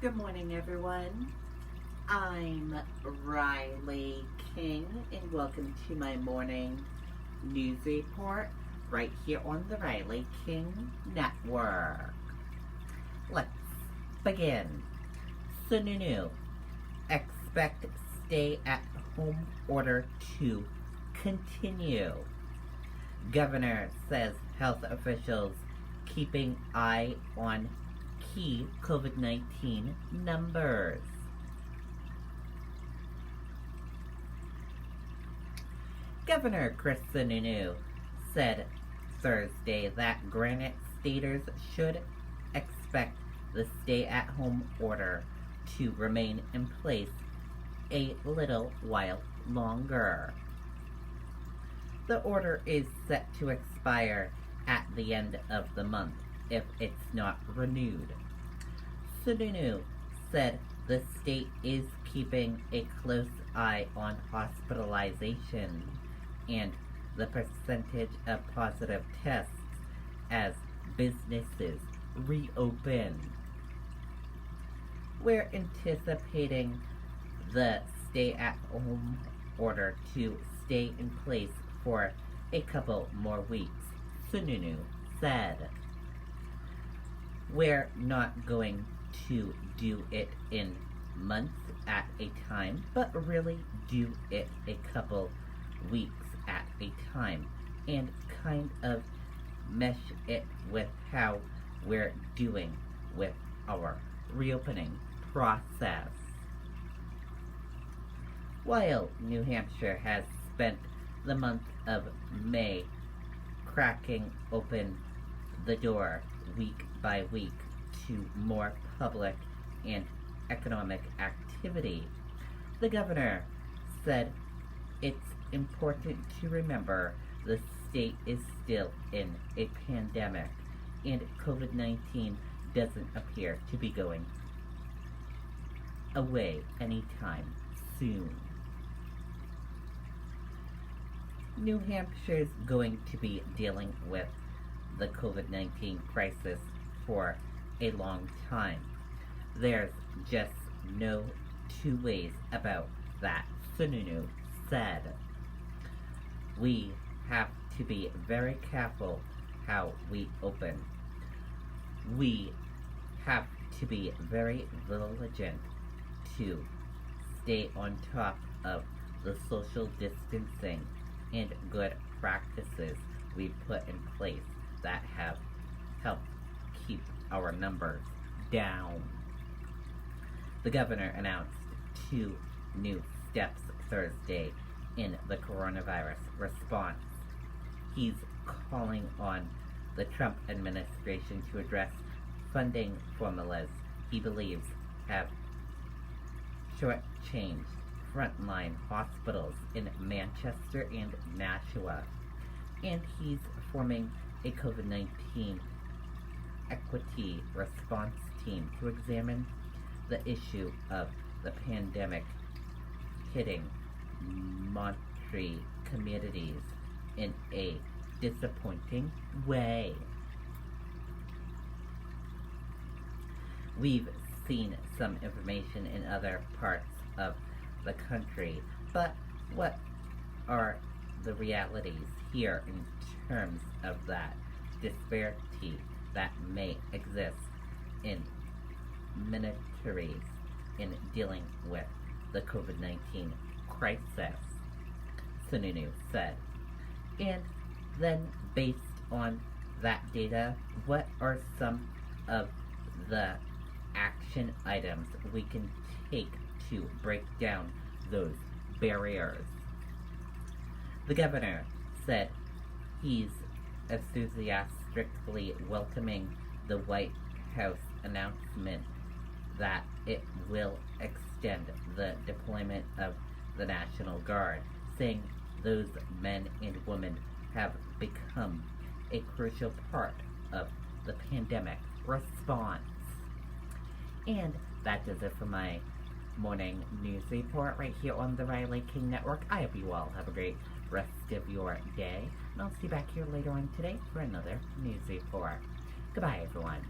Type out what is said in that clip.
Good morning, everyone. I'm Riley King, and welcome to my morning news report right here on the Riley King Network. Let's begin. Sununu, expect stay-at-home order to continue. Governor says health officials keeping eye on key COVID-19 numbers. Governor Chris Sununu said Thursday that Granite Staters should expect the stay-at-home order to remain in place a little while longer. The order is set to expire at the end of the month if it's not renewed. Sununu said the state is keeping a close eye on hospitalization and the percentage of positive tests as businesses reopen. We're anticipating the stay-at-home order to stay in place for a couple more weeks, Sununu said. We're not going to do it in months at a time, but really do it a couple weeks at a time and kind of mesh it with how we're doing with our reopening process. While New Hampshire has spent the month of May cracking open the door week by week to more public and economic activity, the governor said it's important to remember the state is still in a pandemic and COVID-19 doesn't appear to be going away anytime soon. New Hampshire's going to be dealing with the COVID-19 crisis for a long time. There's just no two ways about that, Sununu said. We have to be very careful how we open. We have to be very vigilant to stay on top of the social distancing and good practices we put in place that have helped keep our numbers down. The governor announced 2 new steps Thursday in the coronavirus response. He's calling on the Trump administration to address funding formulas he believes have shortchanged frontline hospitals in Manchester and Nashua, and he's forming a COVID-19 equity response team to examine the issue of the pandemic hitting Montreal communities in a disappointing way. We've seen some information in other parts of the country, but what are the realities here in terms of that disparity that may exist in ministries in dealing with the COVID-19 crisis, Sununu said. And then based on that data, what are some of the action items we can take to break down those barriers? The governor said he's enthusiastically welcoming the White House announcement that it will extend the deployment of the National Guard, saying those men and women have become a crucial part of the pandemic response. And that does it for my morning news report right here on the Riley King Network. I hope you all have a great rest of your day, and I'll see you back here later on today for another news report. Goodbye, everyone.